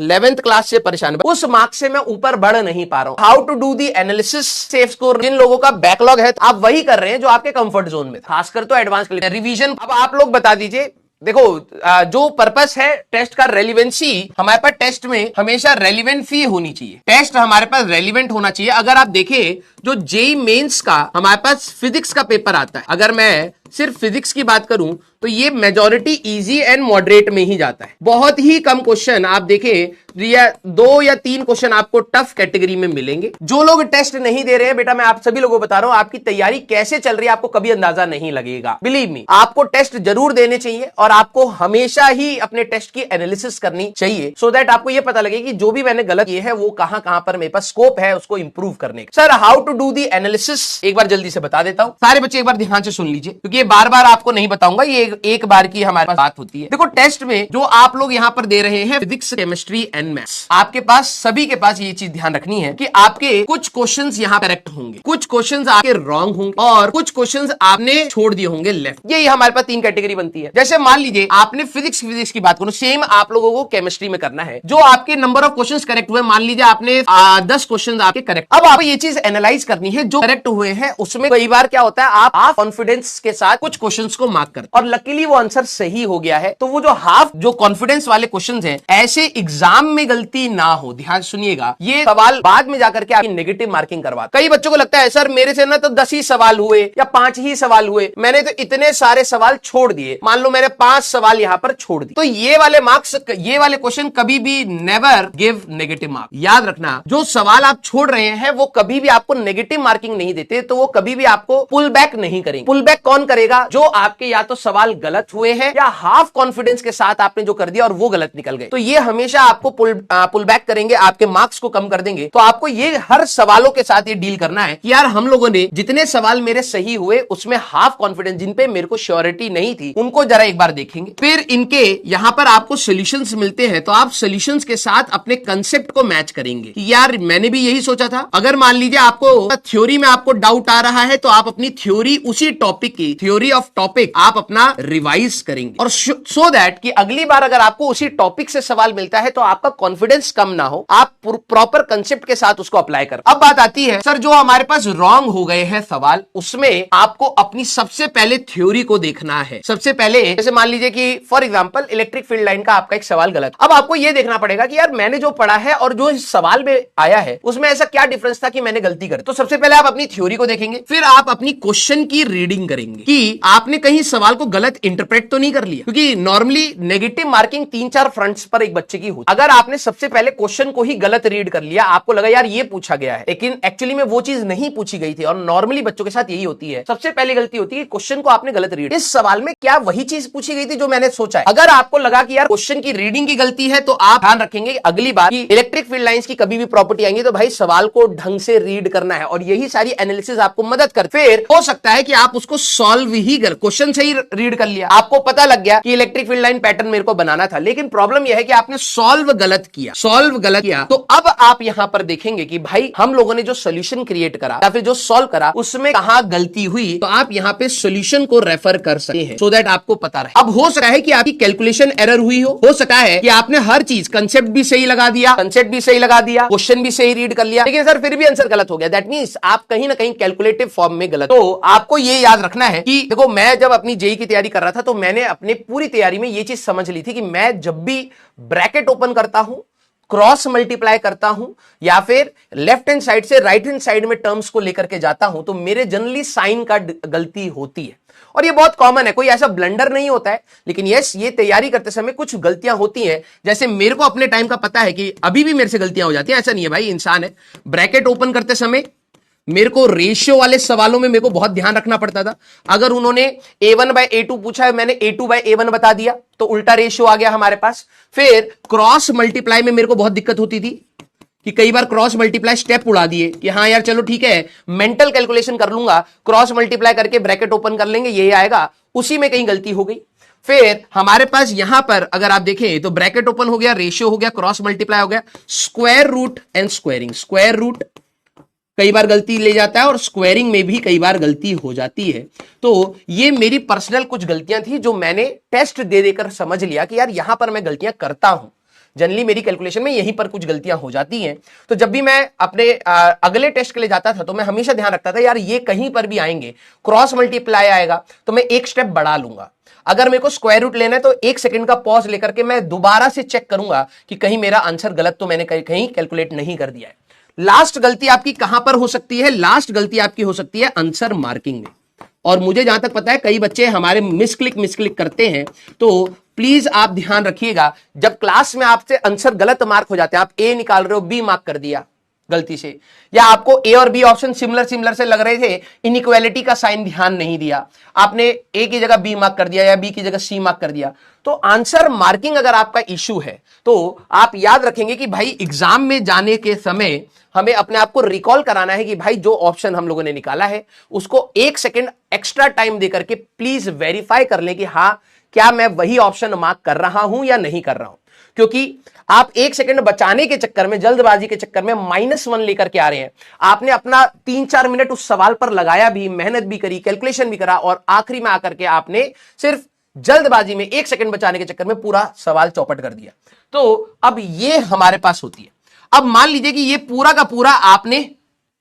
11th class से परेशान, उस मार्क्स से मैं ऊपर बढ़ नहीं पा रहा हूं। How to do the analysis safe score, जिन लोगों का बैकलॉग है आप वही कर रहे हैं जो आपके कंफर्ट जोन में, खासकर तो एडवांस के लिए रिवीजन। अब आप लोग बता दीजिए, देखो जो पर्पस है टेस्ट का, रेलिवेंसी, हमारे पास टेस्ट में हमेशा रेलिवेंसी होनी चाहिए, टेस्ट हमारे पास रेलिवेंट होना चाहिए। अगर आप देखें जो जेईई मेंस का हमारे पास फिजिक्स का पेपर आता है, अगर मैं सिर्फ फिजिक्स की बात करूं तो ये मेजॉरिटी इजी एंड मॉडरेट में ही जाता है। बहुत ही कम क्वेश्चन आप देखें, या 2 या 3 क्वेश्चन आपको टफ कैटेगरी में मिलेंगे। जो लोग टेस्ट नहीं दे रहे हैं, बेटा मैं आप सभी लोगों को बता रहा हूं, आपकी तैयारी कैसे चल रही है आपको कभी अंदाजा नहीं लगेगा। बिलीव मी, आपको टेस्ट जरूर देने चाहिए और आपको हमेशा ही अपने टेस्ट की एनालिसिस करनी चाहिए, सो दैट आपको यह पता लगे कि जो भी मैंने गलत किए है वो कहां कहां पर मेरे पास स्कोप है उसको इंप्रूव करने का। Sir how to do the analysis एक बार जल्दी से बता देता हूं, सारे बच्चे एक बार ध्यान से सुन लीजिए, क्योंकि ये बार बार आपको नहीं बताऊंगा, ये एक बार की हमारे पास बात होती है। देखो टेस्ट में जो आप लोग यहां पर दे रहे हैं फिजिक्स, केमिस्ट्री एंड मैथ्स, आपके पास सभी के पास ये चीज ध्यान रखनी है कि आपके कुछ क्वेश्चंस यहां करेक्ट होंगे, कुछ क्वेश्चंस आपके रॉन्ग होंगे और कुछ क्वेश्चंस आपने छोड़ दिए होंगे लेफ्ट। यही हमारे पास 3 कैटेगरी बनती है। जैसे मान लीजिए आपने फिजिक्स की बात करो, सेम आप लोगों को केमिस्ट्री में करना है। जो आपके नंबर ऑफ क्वेश्चंस करेक्ट हुए, मान लीजिए आपने 10 क्वेश्चंस आपके करेक्ट, अब आपको ये चीज एनालाइज करनी है जो करेक्ट हुए हैं उसमें कई बार क्या होता है आप कॉन्फिडेंस के साथ कुछ क्वेश्चंस को मार्क करते और लकीली वो आंसर सही हो गया है, तो वो जो हाफ जो कॉन्फिडेंस वाले क्वेश्चंस हैं, ऐसे एग्जाम में गलती ना हो, ध्यान सुनिएगा, ये सवाल बाद में जाकर के आपकी नेगेटिव मार्किंग करवा। कई बच्चों को लगता है सर मेरे से ना तो 10 ही सवाल हुए या 5 ही सवाल हुए, मैंने तो इतने सारे सवाल छोड़ दिए, मान लो मैंने 5 सवाल यहां पर छोड़ दिए, तो ये वाले मार्क्स, ये वाले क्वेश्चन कभी भी नेवर गिव नेगेटिव मार्क। याद रखना, जो सवाल आप छोड़ रहे हैं वो कभी भी आपको नेगेटिव मार्किंग नहीं देते, तो वो कभी भी आपको पुल बैक नहीं करेंगे। पुल बैक कौन करेगा? जो आपके या तो सवाल गलत हुए हैं या हाफ कॉन्फिडेंस के साथ आपने जो कर दिया और वो गलत निकल गए, तो ये हमेशा आपको पुल बैक करेंगे, आपके मार्क्स को कम कर देंगे। तो आपको ये हर सवालों के साथ ये डील करना है कि यार हम लोगों ने जितने सवाल मेरे सही हुए उसमें हाफ कॉन्फिडेंस, जिन पे मेरे को श्योरिटी नहीं थी, उनको जरा एक बार देखेंगे। फिर इनके यहां पर आपको सॉल्यूशंस मिलते हैं, तो आप सॉल्यूशंस के साथ अपने कंसेप्ट को मैच करेंगे कि यार मैंने भी यही सोचा था। अगर मान लीजिए आपको थ्योरी में आपको डाउट आ रहा है, तो आप अपनी थ्योरी, उसी टॉपिक की थ्योरी ऑफ टॉपिक आप अपना रिवाइज करेंगे, और सो दैट कि अगली बार अगर आपको उसी टॉपिक से सवाल मिलता है तो आपका कॉन्फिडेंस कम ना हो, आप प्रॉपर कंसेप्ट के साथ उसको अप्लाई कर। अब बात आती है सर जो हमारे पास रॉन्ग हो गए हैं सवाल, उसमें आपको अपनी सबसे पहले थ्योरी को देखना है। सबसे पहले जैसे मान लीजिए कि for example electric field line का आपका एक सवाल गलत, अब आपको यह देखना पड़ेगा कि यार मैंने जो पढ़ा है और जो इस सवाल में आया है उसमें ऐसा क्या डिफरेंस था कि मैंने गलती कर। तो सबसे पहले आप अपनी थ्योरी को देखेंगे, फिर आप अपनी क्वेश्चन की रीडिंग करेंगे कि आपने कहीं सवाल को गलत इंटरप्रेट तो नहीं कर लिया, क्योंकि नॉर्मली नेगेटिव मार्किंग 3-4 फ्रंट्स पर एक बच्चे की होती है। अगर आपने सबसे पहले क्वेश्चन को ही गलत रीड कर लिया, आपको लगा यार ये पूछा गया है, लेकिन एक्चुअली में वो चीज नहीं पूछी गई थी, और नॉर्मली बच्चों के साथ यही होती है, सबसे पहली गलती होती है क्वेश्चन को आपने गलत रीड, इस सवाल में क्या वही चीज पूछी गई थी जो मैंने सोचा है। अगर आपको लगा कि यार क्वेश्चन की रीडिंग की गलती है, तो आप ध्यान रखेंगे अगली बार इलेक्ट्रिक फील्ड लाइंस की कभी भी प्रॉपर्टी आएंगी तो भाई सवाल को ढंग से रीड करना है, और यही सारी एनालिसिस आपको मदद कर। फिर हो सकता है कि आप उसको सॉल्व ही कर, क्वेश्चन से ही रीड कर लिया, आपको पता लग गया कि इलेक्ट्रिक फील्ड लाइन पैटर्न मेरे को बनाना था, लेकिन प्रॉब्लम यह है कि आपने सॉल्व गलत किया, तो अब आप यहां पर देखेंगे कि भाई हम लोगों ने जो सोल्यूशन क्रिएट करा या फिर जो सॉल्व करा उसमें कहां गलती हुई, तो आप यहां पे सोल्यूशन को रेफर कर सकते हैं, सो दैट आपको पता रहे। अब हो सकता है कि आपकी कैलकुलेशन एरर हुई हो सकता है कि आपने हर चीज कंसेप्ट भी सही लगा दिया, क्वेश्चन भी सही रीड कर लिया, लेकिन सर फिर भी आंसर गलत हो गया, दैट मींस आप कहीं ना कहीं कैलकुलेटिव फॉर्म में गलत। तो आपको ये याद रखना है कि देखो मैं जब अपनी जेईई की तैयारी कर रहा था तो मैंने अपने पूरी तैयारी में ये चीज समझ ली थी कि मैं जब भी ब्रैकेट ओपन करता हूं, क्रॉस मल्टीप्लाई करता हूं या फिर लेफ्ट हैंड साइड से राइट हैंड साइड में टर्म्स को लेकर के जाता हूं, तो मेरे जनरली साइन का गलती होती है, और ये बहुत कॉमन है, कोई ऐसा ब्लंडर नहीं होता है, लेकिन यस ये तैयारी करते समय कुछ गलतियां होती हैं। जैसे मेरे को अपने टाइम का पता है कि अभी भी मेरे से गलतियां हो जाती हैं, ऐसा नहीं है भाई, इंसान है। ब्रैकेट ओपन करते समय मेरे को रेशियो वाले सवालों में मेरे को बहुत ध्यान रखना पड़ता था। अगर उन्होंने a1/a2 पूछा है, मैंने a2/a1 बता दिया तो उल्टा रेशियो आ गया हमारे पास। फिर क्रॉस मल्टीप्लाई में मेरे को बहुत दिक्कत होती थी कि कई बार क्रॉस मल्टीप्लाई स्टेप उड़ा दिए कि हाँ यार चलो ठीक है मेंटल कैलकुलेशन कर लूंगा, क्रॉस मल्टीप्लाई करके ब्रैकेट ओपन कर लेंगे, यही आएगा, उसी में कहीं गलती हो गई। फिर हमारे पास यहां पर अगर आप देखें तो ब्रैकेट ओपन हो गया, रेशियो हो गया, क्रॉस मल्टीप्लाई हो गया, square root and squaring, square root कई बार गलती ले जाता है और स्क्वायरिंग में भी कई बार गलती हो जाती है। तो ये मेरी पर्सनल कुछ गलतियां थी जो मैंने टेस्ट दे देकर समझ लिया कि यार यहां पर मैं गलतियां करता हूं, जनरली मेरी कैलकुलेशन में यहीं पर कुछ गलतियां हो जाती हैं। तो जब भी मैं अपने अगले टेस्ट के लिए जाता था तो मैं हमेशा ध्यान रखता था यार ये कहीं पर भी आएंगे, क्रॉस मल्टीप्लाई आएगा तो मैं एक स्टेप बढ़ा लूंगा। अगर मेरे को स्क्वायर रूट लेना है तो 1 सेकंड का पॉज लेकर के मैं दोबारा से चेक करूंगा कि कहीं मेरा आंसर गलत तो मैंने कहीं कैलकुलेट नहीं कर दिया है। लास्ट गलती आपकी कहां पर हो सकती है? लास्ट गलती आपकी हो सकती है आंसर मार्किंग में। और मुझे जहां तक पता है कई बच्चे हमारे मिसक्लिक करते हैं, तो प्लीज आप ध्यान रखिएगा जब क्लास में आपसे आंसर गलत मार्क हो जाते हैं, आप ए निकाल रहे हो बी मार्क कर दिया गलती से, या आपको ए और बी ऑप्शन सिमिलर से लग रहे थे, इनइक्वालिटी का साइन ध्यान नहीं दिया, आपने ए की जगह बी मार्क कर दिया या बी की जगह सी मार्क कर दिया, तो आंसर मार्किंग अगर आपका इश्यू है तो आप याद रखेंगे कि भाई एग्जाम में जाने के समय हमें अपने आप को रिकॉल कराना है कि भाई जो ऑप्शन हम लोगों ने निकाला है उसको 1 सेकंड एक्स्ट्रा टाइम देकर के प्लीज वेरीफाई कर लें कि हाँ क्या मैं वही ऑप्शन मार्क कर रहा हूं या नहीं कर रहा हूं। क्योंकि आप 1 सेकंड बचाने के चक्कर में, जल्दबाजी के चक्कर में -1 लेकर के आ रहे हैं। आपने अपना 3-4 मिनट उस सवाल पर लगाया भी, मेहनत भी करी, कैलकुलेशन भी करा, और आखिरी में आकर के आपने सिर्फ जल्दबाजी में 1 सेकंड बचाने के चक्कर में पूरा सवाल चौपट कर दिया। तो अब ये हमारे पास होती है। अब मान लीजिए कि ये पूरा का पूरा आपने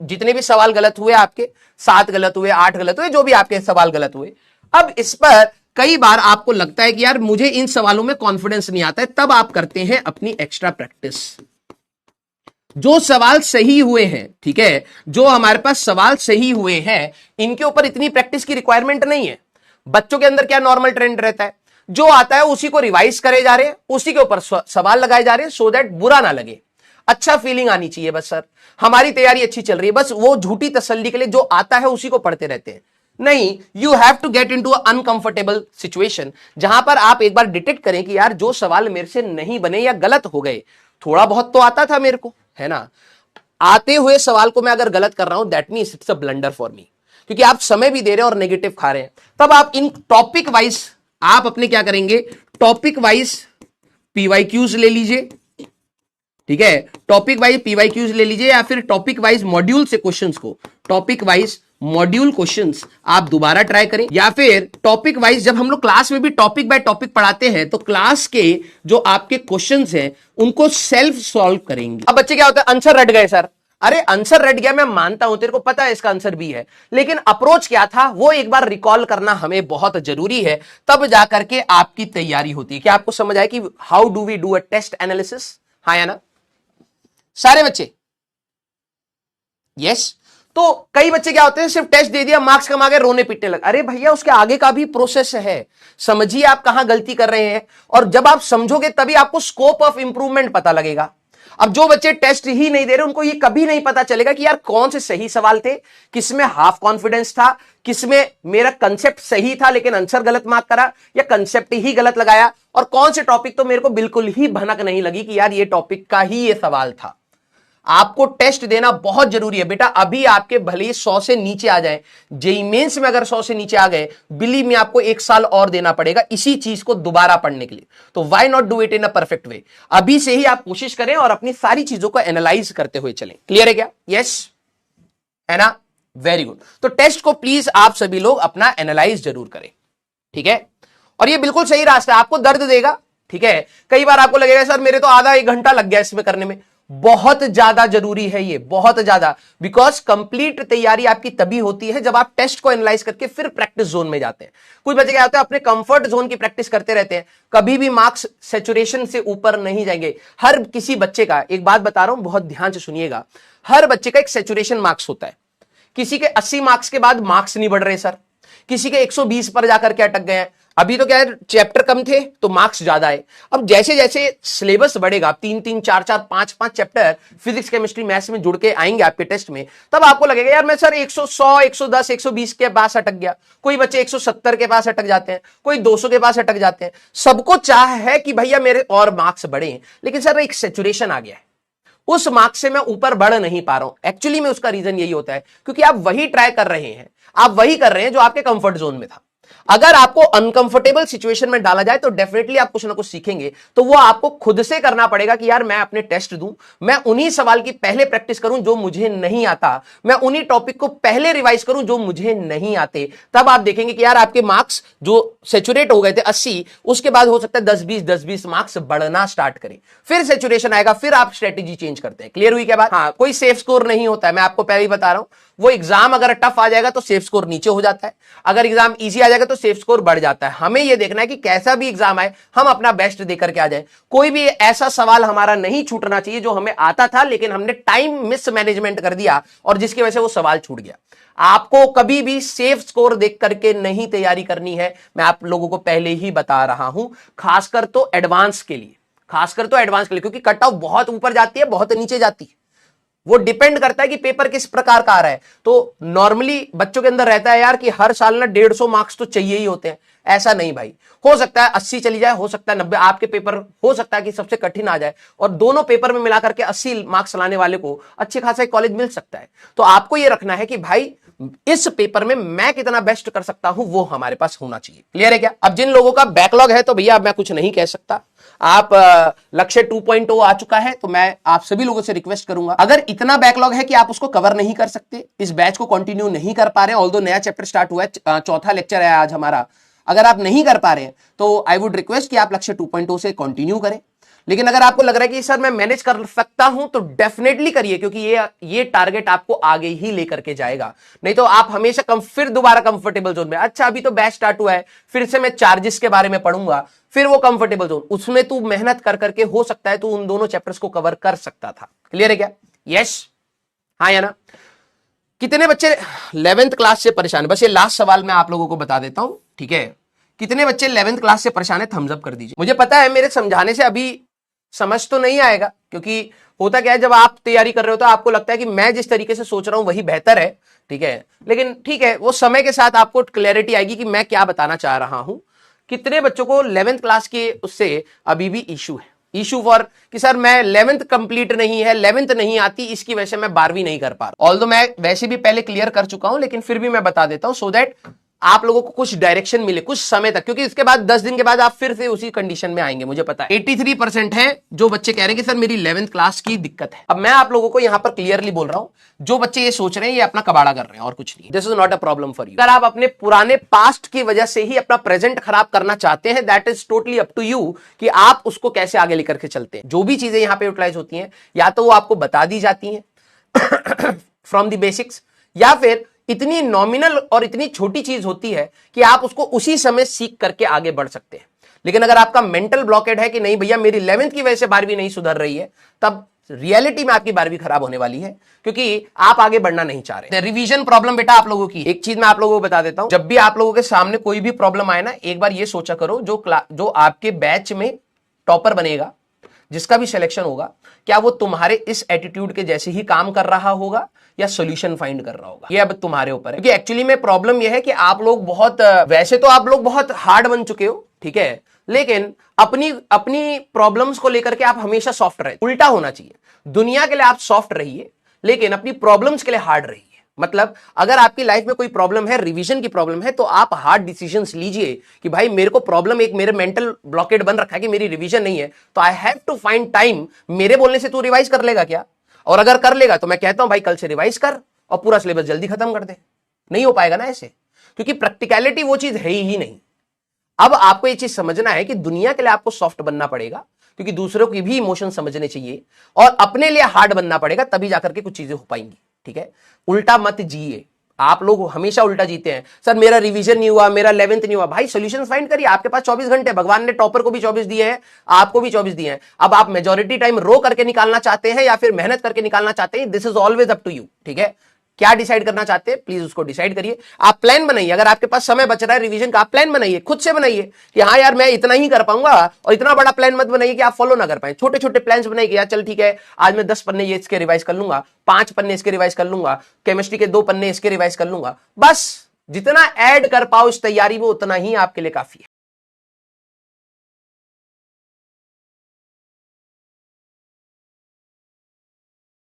जितने भी सवाल गलत हुए, आपके 7 गलत हुए, 8 गलत हुए, जो भी आपके सवाल गलत हुए, अब इस पर कई बार आपको लगता है कि यार मुझे इन सवालों में कॉन्फिडेंस नहीं आता है, तब आप करते हैं अपनी एक्स्ट्रा प्रैक्टिस। जो सवाल सही हुए हैं, ठीक है, जो हमारे पास सवाल सही हुए हैं, इनके ऊपर इतनी प्रैक्टिस की रिक्वायरमेंट नहीं है। बच्चों के अंदर क्या नॉर्मल ट्रेंड रहता है, जो आता है उसी को रिवाइज करे जा रहे हैं, उसी के ऊपर सवाल लगाए जा रहे हैं, सो दैट बुरा ना लगे, अच्छा फीलिंग आनी चाहिए। बस सर हमारी तैयारी अच्छी चल रही है, बस वो झूठी तसल्ली के लिए जो आता है उसी को पढ़ते रहते हैं। नहीं, you have to get into uncomfortable situation, जहां पर आप एक बार डिटेक्ट करें कि यार जो सवाल मेरे से नहीं बने या गलत हो गए, थोड़ा बहुत तो आता था मेरे को, है ना, आते हुए सवाल को मैं अगर गलत कर रहा हूं that means it's a blunder for me, क्योंकि आप समय भी दे रहे हैं और नेगेटिव खा रहे हैं। तब आप इन टॉपिक वाइज आप अपने क्या करेंगे, टॉपिक वाइज पीवाईक्यूज ले लीजिए, ठीक है, टॉपिक वाइज पीवाईक्यूज ले लीजिए, या फिर टॉपिक वाइज मॉड्यूल से क्वेश्चंस को, टॉपिक वाइज मॉड्यूल क्वेश्चंस आप दोबारा ट्राई करें, या फिर टॉपिक वाइज जब हम लोग क्लास में भी टॉपिक बाय टॉपिक पढ़ाते हैं तो क्लास के जो आपके क्वेश्चंस हैं उनको सेल्फ सॉल्व करेंगे। अब बच्चे क्या होता है, आंसर रट गए सर, अरे आंसर रट गया मैं मानता हूं, तेरे को पता है इसका आंसर भी है, लेकिन अप्रोच क्या था वो एक बार रिकॉल करना हमें बहुत जरूरी है, तब जाकर के आपकी तैयारी होती है। क्या आपको समझ आया कि how do we do a test analysis? हाँ या ना सारे बच्चे? यस। तो कई बच्चे क्या होते हैं, सिर्फ टेस्ट दे दिया, मार्क्स कमा के रोने पीटने लगे। अरे भैया उसके आगे का भी प्रोसेस है, समझिए आप कहां गलती कर रहे हैं, और जब आप समझोगे तभी आपको स्कोप ऑफ इंप्रूवमेंट पता लगेगा। अब जो बच्चे टेस्ट ही नहीं दे रहे उनको ये कभी नहीं पता चलेगा कि यार कौन से सही सवाल थे, किसमें हाफ कॉन्फिडेंस था, किसमें मेरा कंसेप्ट सही था लेकिन आंसर गलत मार्क करा, या कंसेप्ट ही गलत लगाया, और कौन से टॉपिक तो मेरे को बिल्कुल ही भनक नहीं लगी कि यार ये टॉपिक का ही ये सवाल था। आपको टेस्ट देना बहुत जरूरी है बेटा। अभी आपके भले 100 से नीचे आ जाए, जेईई मेंस में अगर 100 से नीचे आ गए, बिलीव मी आपको 1 साल और देना पड़ेगा इसी चीज को दोबारा पढ़ने के लिए। तो why not do it in a perfect way? अभी से ही आप कोशिश करें और अपनी सारी चीजों को एनालाइज करते हुए चलें। क्लियर है क्या? यस है ना, वेरी गुड। तो टेस्ट को प्लीज आप सभी लोग अपना एनालाइज जरूर करें, ठीक है। और ये बिल्कुल सही रास्ता है, आपको दर्द देगा, ठीक है। कई बार आपको लगेगा सर मेरे तो आधा 1 घंटा लग गया इसमें करने में, बहुत ज्यादा जरूरी है ये, बहुत ज्यादा, बिकॉज कंप्लीट तैयारी आपकी तभी होती है जब आप टेस्ट को एनालाइज करके फिर प्रैक्टिस जोन में जाते हैं। कुछ बच्चे क्या होते हैं, अपने कंफर्ट जोन की प्रैक्टिस करते रहते हैं, कभी भी मार्क्स सैचुरेशन से ऊपर नहीं जाएंगे। हर किसी बच्चे का, एक बात बता रहा हूं बहुत ध्यान से सुनिएगा, हर बच्चे का एक सैचुरेशन मार्क्स होता है। किसी के 80 मार्क्स के बाद मार्क्स नहीं बढ़ रहे सर, किसी के 120 पर जाकर के अटक गए हैं। अभी तो क्या है, चैप्टर कम थे तो मार्क्स ज्यादा है। अब जैसे जैसे सिलेबस बढ़ेगा, 3-3, 4-4, 5-5 चैप्टर फिजिक्स केमिस्ट्री मैथ्स में जुड़ के आएंगे आपके टेस्ट में, तब आपको लगेगा यार मैं सर 100, 110, 120 के पास अटक गया। कोई बच्चे 170 के पास अटक जाते हैं, कोई 200 के पास अटक जाते हैं। सबको चाह है कि भैया मेरे और मार्क्स बढ़े, लेकिन सर एक सैचुरेशन आ गया है, उस मार्क्स से मैं ऊपर बढ़ नहीं पा रहा हूं। एक्चुअली में उसका रीजन यही होता है क्योंकि आप वही ट्राई कर रहे हैं, आप वही कर रहे हैं जो आपके कंफर्ट जोन में था। अगर आपको अनकंफर्टेबल सिचुएशन में डाला जाए तो डेफिनेटली आप कुछ ना कुछ सीखेंगे, तो वो आपको खुद से करना पड़ेगा कि यार मैं अपने टेस्ट दूं, मैं उन्हीं सवाल की पहले प्रैक्टिस करूं जो मुझे नहीं आता, मैं उन्हीं टॉपिक को पहले रिवाइज करूं जो मुझे नहीं आते। तब आप देखेंगे कि यार आपके मार्क्स जो सेचुरेट हो गए थे 80, उसके बाद हो सकता है 10-20 मार्क्स बढ़ना स्टार्ट करें, फिर सेचुरेशन आएगा, फिर आप स्ट्रेटेजी चेंज करते हैं। क्लियर हुई क्या बात? हाँ, कोई सेफ स्कोर नहीं होता है, मैं आपको पहले ही बता रहा हूं। वो एग्जाम अगर टफ आ जाएगा तो सेफ स्कोर नीचे हो जाता है, अगर एग्जाम इजी आ जाएगा तो सेफ स्कोर बढ़ जाता है। हमें यह देखना है कि कैसा भी एग्जाम आए हम अपना बेस्ट देकर के आ जाए। कोई भी ऐसा सवाल हमारा नहीं छूटना चाहिए जो हमें आता था लेकिन हमने टाइम मिस मैनेजमेंट कर दिया और जिसकी वजह से वो सवाल छूट गया। आपको कभी भी सेफ स्कोर देख करके नहीं तैयारी करनी है, मैं आप लोगों को पहले ही बता रहा हूं, खासकर तो एडवांस के लिए, खासकर तो एडवांस के लिए, क्योंकि कट ऑफ बहुत ऊपर जाती है, बहुत नीचे जाती है। वो डिपेंड करता है कि पेपर किस प्रकार का आ रहा है। तो नॉर्मली बच्चों के अंदर रहता है यार कि हर साल ना 150 मार्क्स तो चाहिए ही होते हैं। ऐसा नहीं भाई, हो सकता है 80 चली जाए, हो सकता है 90, आपके पेपर हो सकता है कि सबसे कठिन आ जाए और दोनों पेपर में मिलाकर के 80 मार्क्स लाने वाले को अच्छे खासा कॉलेज मिल सकता है। तो आपको यह रखना है कि भाई इस पेपर में मैं कितना बेस्ट कर सकता हूं, वो हमारे पास होना चाहिए। क्लियर है क्या? अब जिन लोगों का बैकलॉग है तो भैया अब मैं कुछ नहीं कह सकता। आप लक्ष्य 2.0 आ चुका है तो मैं आप सभी लोगों से रिक्वेस्ट करूंगा, अगर इतना बैकलॉग है कि आप उसको कवर नहीं कर सकते, इस बैच को कंटिन्यू नहीं कर पा रहे हैं, ऑल्दो नया चैप्टर स्टार्ट हुआ है, चौथा लेक्चर है आज हमारा, अगर आप नहीं कर पा रहे हैं तो आई वुड रिक्वेस्ट कि आप लक्ष्य 2.0 से कंटिन्यू करें। लेकिन अगर आपको लग रहा है कि सर मैं मैनेज कर सकता हूं तो डेफिनेटली करिए, क्योंकि ये टारगेट आपको आगे ही लेकर के जाएगा। नहीं तो आप हमेशा फिर दोबारा कंफर्टेबल जोन में, अच्छा अभी तो बैच स्टार्ट हुआ है, फिर से मैं चार्जेस के बारे में पढ़ूंगा, फिर वो कंफर्टेबल जोन, उसमें तू मेहनत कर करके हो सकता है तू उन दोनों चैप्टर्स को कवर कर सकता था। क्लियर है क्या? यस, हाँ या ना? कितने बच्चे 11th क्लास से परेशान है? बस ये लास्ट सवाल मैं आप लोगों को बता देता हूं, ठीक है? कितने बच्चे 11th क्लास से परेशान है? थम्स अप कर दीजिए। मुझे पता है मेरे समझाने से अभी समझ तो नहीं आएगा, क्योंकि होता क्या है जब आप तैयारी कर रहे हो तो आपको लगता है कि मैं जिस तरीके से सोच रहा हूं वही बेहतर है, ठीक है? लेकिन ठीक है, वो समय के साथ आपको क्लैरिटी आएगी कि मैं क्या बताना चाह रहा हूं। कितने बच्चों को 11th क्लास के उससे अभी भी इशू है? इशू फॉर कि सर मैं 11th कंप्लीट नहीं है, 11th नहीं आती, इसकी वजह से मैं 12वीं नहीं कर पा रहा। ऑल्दो मैं वैसे भी पहले क्लियर कर चुका हूं, लेकिन फिर भी मैं बता देता हूं सो दैट आप लोगों को कुछ डायरेक्शन मिले कुछ समय तक, क्योंकि इसके बाद 10 दिन के बाद आप फिर से उसी कंडीशन में आएंगे। मुझे पता है 83% है जो बच्चे कह रहे हैं कि सर मेरी 11th क्लास की दिक्कत है। अब मैं आप लोगों को यहां पर क्लियरली बोल रहा हूं, जो बच्चे ये सोच रहे हैं ये अपना कबाड़ा कर रहे हैं और कुछ नहीं। This is not a problem for you. अगर आप अपने पुराने पास्ट की वजह से ही अपना प्रेजेंट खराब करना चाहते हैं, that is totally up to you कि आप उसको कैसे आगे लेकर के चलते हैं। जो भी चीजें यहां पे यूटिलाइज होती हैं या तो वो आपको बता दी जाती हैं फ्रॉम द बेसिक्स, या फिर इतनी नॉमिनल और इतनी छोटी चीज होती है कि आप उसको उसी समय सीख करके आगे बढ़ सकते हैं। लेकिन अगर आपका मेंटल ब्लॉकेड है कि नहीं भैया मेरी 11th की वजह से 12वीं नहीं सुधर रही है, तब रियलिटी में आपकी 12वीं खराब होने वाली है, क्योंकि आप आगे बढ़ना नहीं चाह रहे। रिवीजन प्रॉब्लम बेटा आप लोगों की, एक चीज मैं आप लोगों को बता देता हूं, जब भी आप लोगों के सामने कोई भी प्रॉब्लम आए ना, एक बार ये सोचा करो जो आपके बैच में टॉपर बनेगा, जिसका भी सिलेक्शन होगा, क्या वो तुम्हारे इस एटीट्यूड के जैसे ही काम कर रहा होगा या सॉल्यूशन फाइंड कर रहा होगा? ये अब तुम्हारे ऊपर है। क्योंकि एक्चुअली में प्रॉब्लम ये है कि आप लोग बहुत, वैसे तो आप लोग बहुत हार्ड बन चुके हो, ठीक है, लेकिन अपनी प्रॉब्लम्स को लेकर के आप हमेशा सॉफ्ट रहे। उल्टा होना चाहिए, दुनिया के लिए आप सॉफ्ट रहिए लेकिन अपनी प्रॉब्लम्स के लिए हार्ड रहिए। मतलब अगर आपकी लाइफ में कोई प्रॉब्लम है, रिवीजन की प्रॉब्लम है, तो आप हार्ड डिसीजंस लीजिए कि भाई मेरे को प्रॉब्लम, एक मेरे मेंटल ब्लॉकेड बन रखा है कि मेरी रिवीजन नहीं है, तो I have to find time. मेरे बोलने से तू रिवाइज कर लेगा क्या? और अगर कर लेगा तो मैं कहता हूं भाई कल से रिवाइज कर और पूरा सिलेबस जल्दी खत्म कर दे। नहीं हो पाएगा ना ऐसे, क्योंकि प्रैक्टिकलिटी वो चीज है ही नहीं। अब आपको ये चीज समझना है कि दुनिया के लिए आपको सॉफ्ट बनना पड़ेगा, क्योंकि दूसरों की भी इमोशन समझने चाहिए, और अपने लिए हार्ड बनना पड़ेगा, तभी जाकर के कुछ चीजें हो पाएंगी। ठीक है, उल्टा मत जिए। आप लोग हमेशा उल्टा जीते हैं, सर मेरा रिवीजन नहीं हुआ, मेरा 11th नहीं हुआ। भाई सॉल्यूशन फाइंड करिए, आपके पास 24 घंटे। भगवान ने टॉपर को भी 24 दिए हैं, आपको भी 24 दिए हैं। अब आप मेजॉरिटी टाइम रो करके निकालना चाहते हैं या फिर मेहनत करके निकालना चाहते हैं, this is always up to you. ठीक है, क्या डिसाइड करना चाहते हैं प्लीज उसको डिसाइड करिए। आप प्लान बनाइए, अगर आपके पास समय बच रहा है रिवीजन का, आप प्लान बनाइए, खुद से बनाइए कि हाँ यार मैं इतना ही कर पाऊंगा, और इतना बड़ा प्लान मत बनाइए कि आप फॉलो ना कर पाए। छोटे छोटे प्लान्स बनाइए कि यार चल ठीक है, आज मैं 10 पन्ने ये इसके रिवाइज कर लूंगा, 5 पन्ने इसके रिवाइज कर लूंगा, केमिस्ट्री के 2 पन्ने इसके रिवाइज कर लूंगा। बस जितना ऐड कर पाओ इस तैयारी में, उतना ही आपके लिए काफी है।